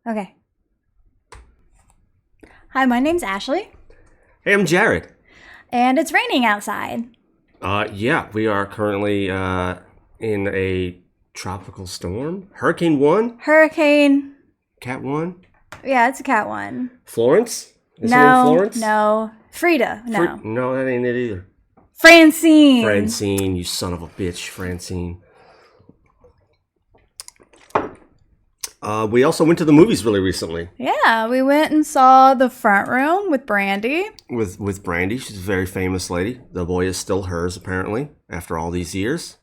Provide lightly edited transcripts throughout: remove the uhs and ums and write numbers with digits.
Okay. Hi, my name's Ashley. Hey, I'm Jared. And it's raining outside. Yeah, we are currently in a tropical storm. Hurricane 1? Hurricane. Cat 1? Yeah, it's a cat one. Florence? Is her name No, Florence? no. Frida, no. No, that ain't it either. Francine. Francine, you son of a bitch, Francine. We also went to the movies really recently. Yeah, we went and saw The Front Room with Brandy. With Brandy. She's a very famous lady. The boy is still hers, apparently, after all these years.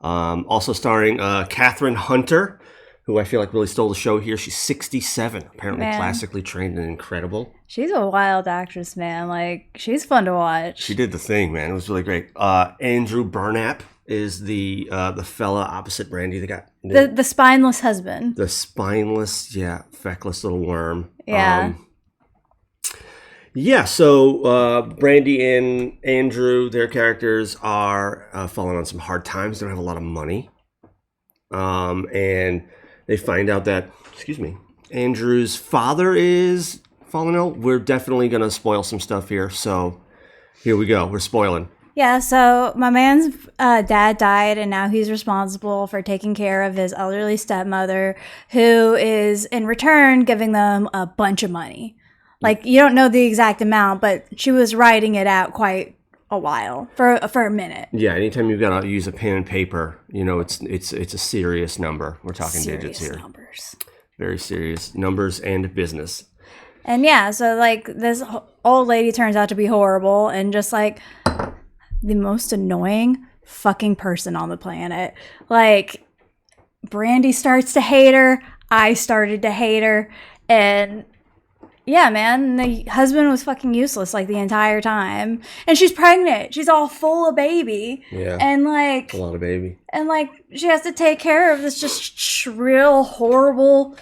Also starring Kathryn Hunter, who I feel like really stole the show here. She's 67, apparently classically trained and incredible. She's a wild actress, man. Like, she's fun to watch. She did the thing, man. It was really great. Andrew Burnap is the fella opposite Brandy. The spineless husband. The spineless, feckless little worm. Yeah. So Brandy and Andrew, their characters are falling on some hard times. They don't have a lot of money. And they find out that, Andrew's father is falling ill. We're definitely going to spoil some stuff here. So here we go. We're spoiling. Yeah, so my man's dad died, and now he's responsible for taking care of his elderly stepmother, who is, in return, giving them a bunch of money. Like, you don't know the exact amount, but she was writing it out quite a while, for a minute. Yeah, anytime you've got to use a pen and paper, it's a serious number. We're talking digits here. Numbers. Very serious numbers and business. And yeah, so like this old lady turns out to be horrible and just like the most annoying fucking person on the planet. Like, Brandy starts to hate her. I started to hate her. And yeah, man, the husband was fucking useless like the entire time. And she's pregnant. She's all full of baby. Yeah. And like a lot of baby. And like she has to take care of this just shrill, horrible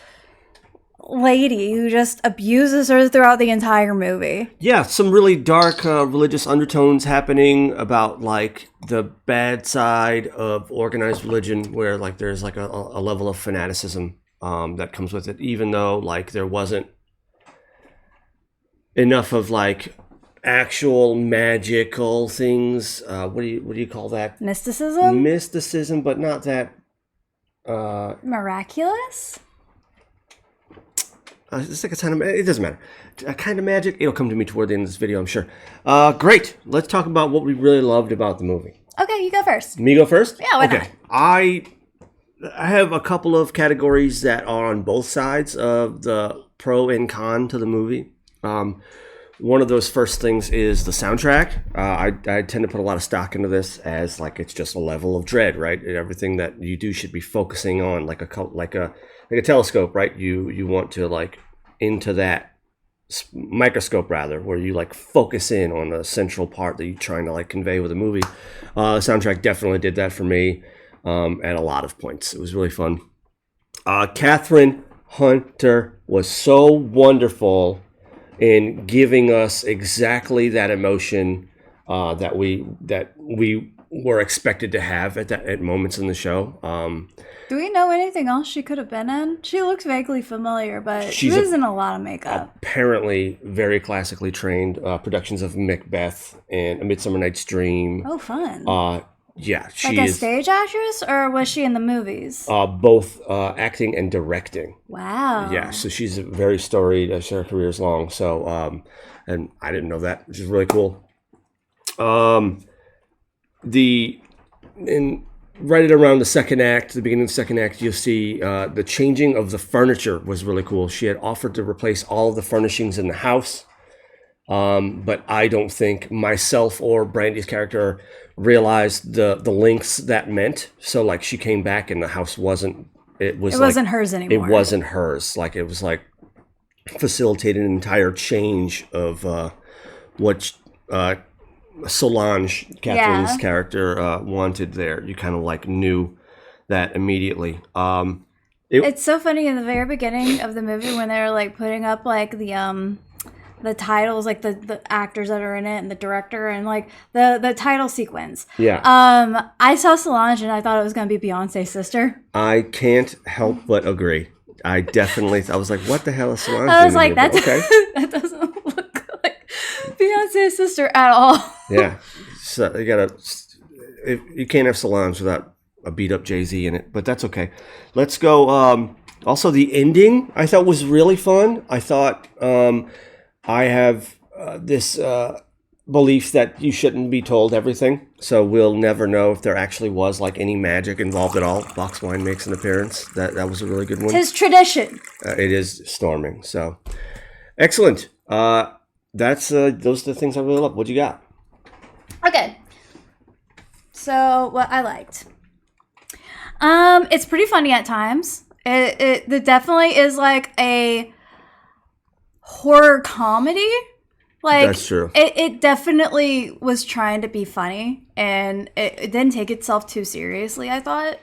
lady who just abuses her throughout the entire movie. Yeah, some really dark religious undertones happening about like the bad side of organized religion, where like there's like a level of fanaticism that comes with it, even though like there wasn't enough of like actual magical things. What do you call that? Mysticism, but not that miraculous. It's like a kind of, it doesn't matter. A kind of magic. It'll come to me toward the end of this video, I'm sure. Great. Let's talk about what we really loved about the movie. Okay, you go first. Me go first? Yeah, why not? I have a couple of categories that are on both sides of the pro and con to the movie. One of those first things is the soundtrack. I tend to put a lot of stock into this as like it's just a level of dread, right? Everything that you do should be focusing on like a telescope, right? You want to like into that microscope rather, where you like focus in on the central part that you're trying to like convey with a movie. The soundtrack definitely did that for me at a lot of points. It was really fun. Kathryn Hunter was so wonderful in giving us exactly that emotion that we were expected to have at moments in the show. Do we know anything else she could have been in? She looks vaguely familiar, but she was in a lot of makeup. Apparently very classically trained. Productions of Macbeth and A Midsummer Night's Dream. Oh, fun. Yeah, she is... Like a stage actress, or was she in the movies? Both acting and directing. Wow. Yeah, so she's very storied. Her career is long. So, and I didn't know that, which is really cool. Right at around the second act, the beginning of the second act, you'll see the changing of the furniture was really cool. She had offered to replace all of the furnishings in the house, but I don't think myself or Brandy's character realized the lengths that meant. So like she came back and the house wasn't hers anymore. It wasn't hers. Like it was like facilitated an entire change of what Solange, Kathryn's character, wanted there. You kind of like knew that immediately. It's so funny in the very beginning of the movie when they're like putting up like the titles, like the actors that are in it and the director and like the title sequence. Yeah. I saw Solange and I thought it was going to be Beyonce's sister. I can't help but agree. I definitely, I was like, what the hell is Solange I was doing like, here? that, Okay. that doesn't look like Beyonce's sister at all. Yeah. So you gotta, you can't have Solange without a beat up Jay-Z in it, but that's okay. Let's go. Also, the ending I thought was really fun. I thought I have this belief that you shouldn't be told everything, so we'll never know if there actually was like any magic involved at all. Box wine makes an appearance. That was a really good one. His tradition. It is storming. So excellent. That's those are the things I really love. What you got? Okay. So what I liked. It's pretty funny at times. It definitely is like a horror comedy. Like, That's true. It definitely was trying to be funny, and it didn't take itself too seriously, I thought.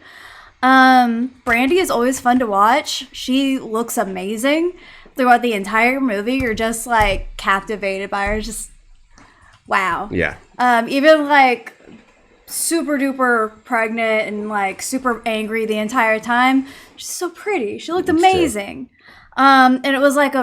Brandy is always fun to watch. She looks amazing throughout the entire movie. You're just like captivated by her. Just wow. Yeah. Even like super duper pregnant and like super angry the entire time. She's so pretty. She looked amazing. And it was like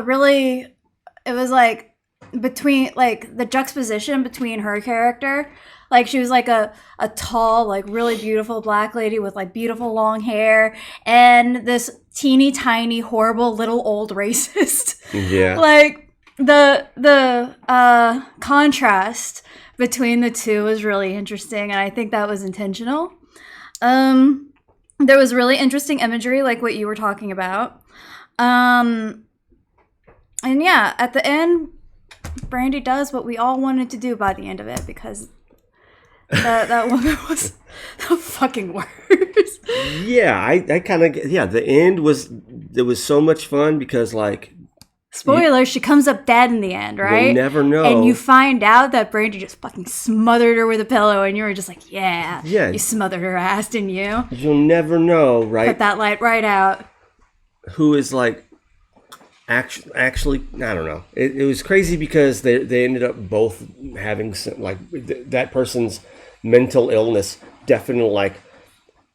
between like the juxtaposition between her character, like she was like a tall, like really beautiful black lady with like beautiful long hair, and this teeny tiny horrible little old racist. Yeah. Like the contrast between the two was really interesting, and I think that was intentional. There was really interesting imagery, like what you were talking about. And yeah, at the end, Brandy does what we all wanted to do by the end of it, because that woman was the fucking worst. Yeah, I kind of, yeah, the end was, it was so much fun because, like, spoiler, she comes up dead in the end, right? You'll never know. And you find out that Brandy just fucking smothered her with a pillow, and you were just like, yeah, you smothered her ass, didn't you? You'll never know, right? Put that light right out. Who is, like, actually, I don't know. It was crazy because they ended up both having some, like, that person's mental illness definitely, like,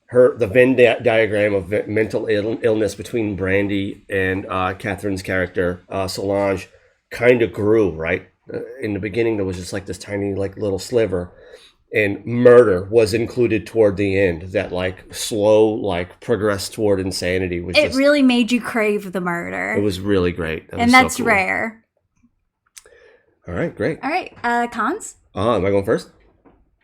the Venn diagram of mental illness between Brandy and Kathryn's character, Solange, kind of grew, right? In the beginning, there was just like this tiny, like, little sliver, and murder was included toward the end. That, like, slow, like, progress toward insanity was. It really made you crave the murder. It was really great, and that's so cool. Rare. All right, great. All right, cons. Am I going first?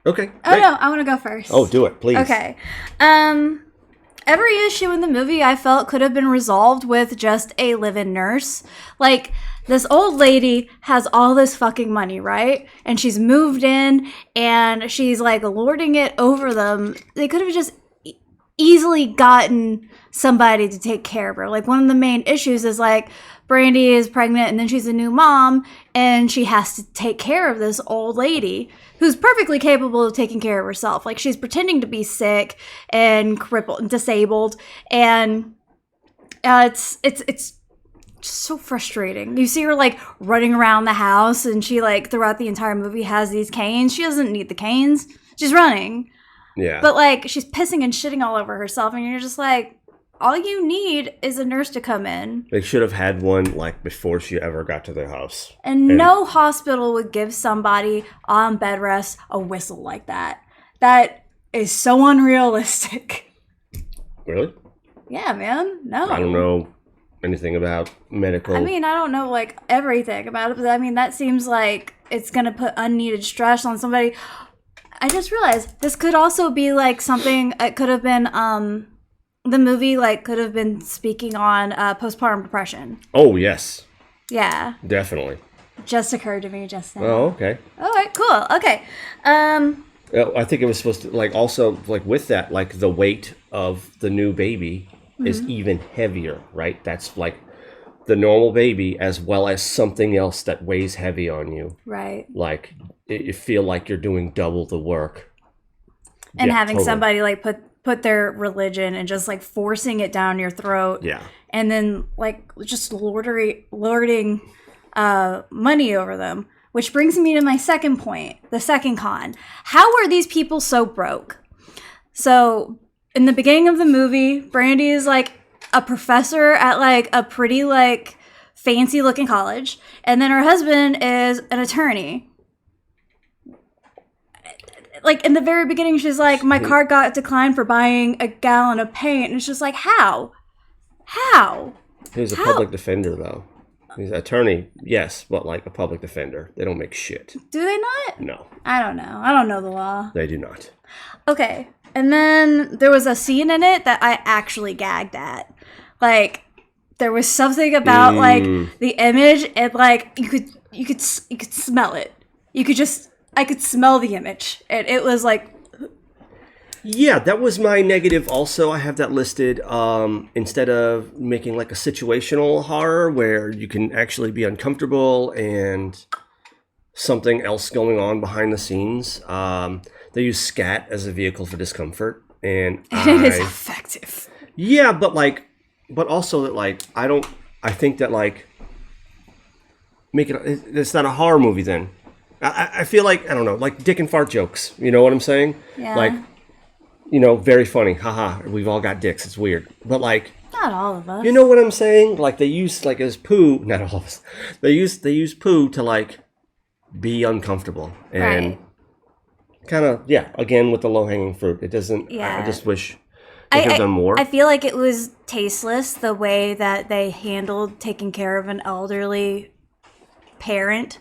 Okay. Oh, great. No, I want to go first. Oh, do it, please. Okay. Every issue in the movie I felt could have been resolved with just a live-in nurse. Like, this old lady has all this fucking money, right? And she's moved in, and she's, like, lording it over them. They could have just easily gotten somebody to take care of her. Like, one of the main issues is, like, Brandy is pregnant, and then she's a new mom, and she has to take care of this old lady who's perfectly capable of taking care of herself. Like, she's pretending to be sick and crippled and disabled, and it's just so frustrating. You see her, like, running around the house, and she, like, throughout the entire movie has these canes. She doesn't need the canes. She's running. Yeah. But, like, she's pissing and shitting all over herself, and you're just like, all you need is a nurse to come in. They should have had one, like, before she ever got to their house. And no hospital would give somebody on bed rest a whistle like that. That is so unrealistic. Really? Yeah, man. No. I don't know anything about medical. I mean, I don't know, like, everything about it, but I mean, that seems like it's going to put unneeded stress on somebody. I just realized this could also be, like, something, it could have been, the movie, like, could have been speaking on postpartum depression. Oh, yes. Yeah. Definitely. Just occurred to me just now. Oh, okay. All right, cool. Okay. I think it was supposed to, like, also, like, with that, like, the weight of the new baby is even heavier, right? That's, like, the normal baby as well as something else that weighs heavy on you. Right. Like, you feel like you're doing double the work. And having somebody, like, put their religion and just, like, forcing it down your throat. Yeah. And then, like, just lording money over them. Which brings me to my second point, the second con. How are these people so broke? So, in the beginning of the movie, Brandy is, like, a professor at like a pretty like fancy looking college, and then her husband is an attorney. Like in the very beginning, she's like, my card got declined for buying a gallon of paint, and it's just like, how? He's a public defender, though. He's an attorney, yes, but like a public defender. They don't make shit. Do they not? No. I don't know. I don't know the law. They do not. Okay. And then there was a scene in it that I actually gagged at. Like, there was something about like the image, and like you could smell it. I could smell the image. And it was like, yeah, that was my negative also. I have that listed. Instead of making like a situational horror where you can actually be uncomfortable and something else going on behind the scenes, they use scat as a vehicle for discomfort. And it is effective. Yeah, but also that like, I think that like, it's not a horror movie then. I feel like, I don't know, like dick and fart jokes. You know what I'm saying? Yeah. Like, you know, very funny. Haha, we've all got dicks. It's weird. But like... Not all of us. You know what I'm saying? Like they use like as poo... Not all of us. They use poo to like be uncomfortable. And kind of, yeah, again with the low-hanging fruit. It doesn't... Yeah. I just wish they could have done more. I feel like it was tasteless the way that they handled taking care of an elderly parent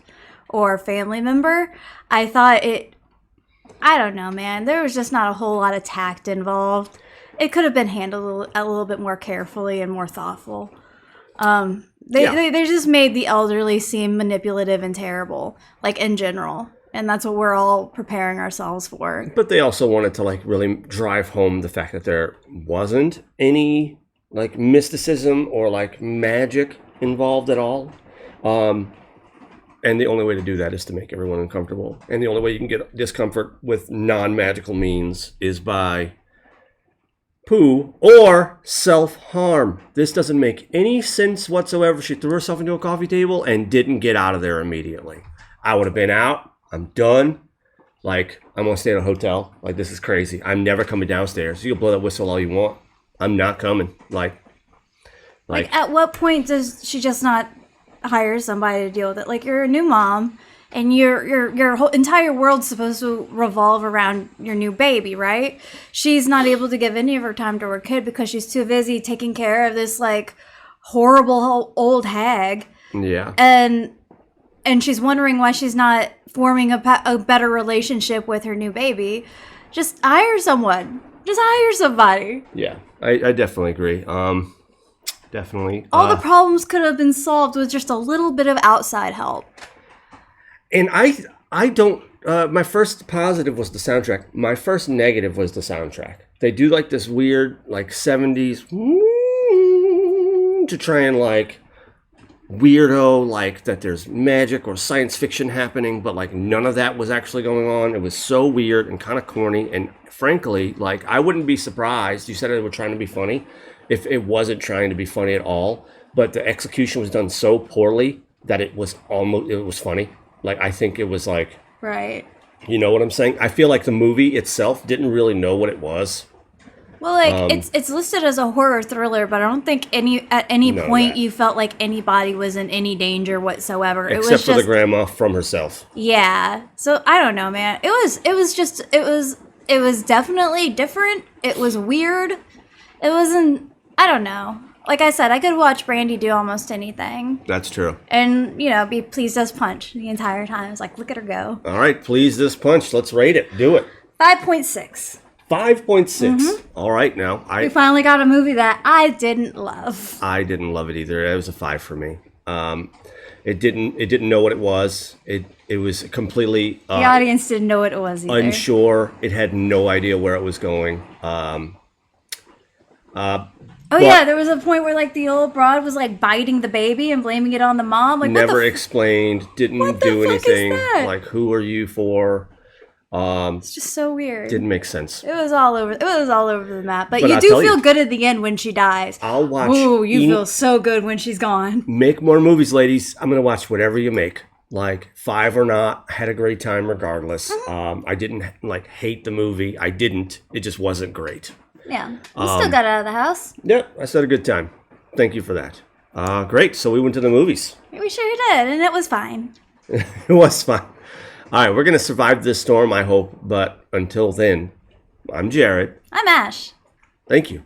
or family member. I thought I don't know, man. There was just not a whole lot of tact involved. It could have been handled a little bit more carefully and more thoughtful. They just made the elderly seem manipulative and terrible, like in general. And that's what we're all preparing ourselves for. But they also wanted to like really drive home the fact that there wasn't any like mysticism or like magic involved at all. And the only way to do that is to make everyone uncomfortable. And the only way you can get discomfort with non-magical means is by poo or self-harm. This doesn't make any sense whatsoever. She threw herself into a coffee table and didn't get out of there immediately. I would have been out. I'm done. Like, I'm going to stay at a hotel. Like, this is crazy. I'm never coming downstairs. You can blow that whistle all you want. I'm not coming. Like at what point does she just not hire somebody to deal with it? Like, you're a new mom, and your whole entire world's supposed to revolve around your new baby, right? She's not able to give any of her time to her kid because she's too busy taking care of this like horrible old hag. Yeah. And she's wondering why she's not forming a better relationship with her new baby. Just hire someone. Just hire somebody. Yeah, I definitely agree. Definitely. All the problems could have been solved with just a little bit of outside help. And I don't... my first positive was the soundtrack. My first negative was the soundtrack. They do like this weird like 70s to try and like weirdo like that there's magic or science fiction happening, but like none of that was actually going on. It was so weird and kind of corny. And frankly, like I wouldn't be surprised. You said they were trying to be funny. If it wasn't trying to be funny at all, but the execution was done so poorly that it was funny. Like, I think it was like... Right. You know what I'm saying? I feel like the movie itself didn't really know what it was. Well, like, it's listed as a horror thriller, but I don't think at any point you felt like anybody was in any danger whatsoever. Except for the grandma from herself. Yeah. So, I don't know, man. It was definitely different. It was weird. It wasn't... I don't know. Like I said, I could watch Brandy do almost anything. That's true. And, you know, be pleased as punch the entire time. It's like, look at her go. All right, pleased as punch. Let's rate it. Do it. 5.6. 5.6. Mm-hmm. All right, now. We finally got a movie that I didn't love. I didn't love it either. It was a 5 for me. It didn't know what it was. It was completely... the audience didn't know what it was either. Unsure. It had no idea where it was going. Yeah, there was a point where like the old broad was like biting the baby and blaming it on the mom. Like never explained, didn't do anything. Like, who are you for? It's just so weird. Didn't make sense. It was all over the map. But you do feel good at the end when she dies. I'll watch. Ooh, you feel so good when she's gone. Make more movies, ladies. I'm gonna watch whatever you make. Like 5 or not, had a great time regardless. I didn't like hate the movie. I didn't. It just wasn't great. Yeah. We still got out of the house. Yep, I had a good time. Thank you for that. Great. So we went to the movies. We sure did, and it was fine. It was fun. All right, we're going to survive this storm, I hope. But until then, I'm Jared. I'm Ash. Thank you.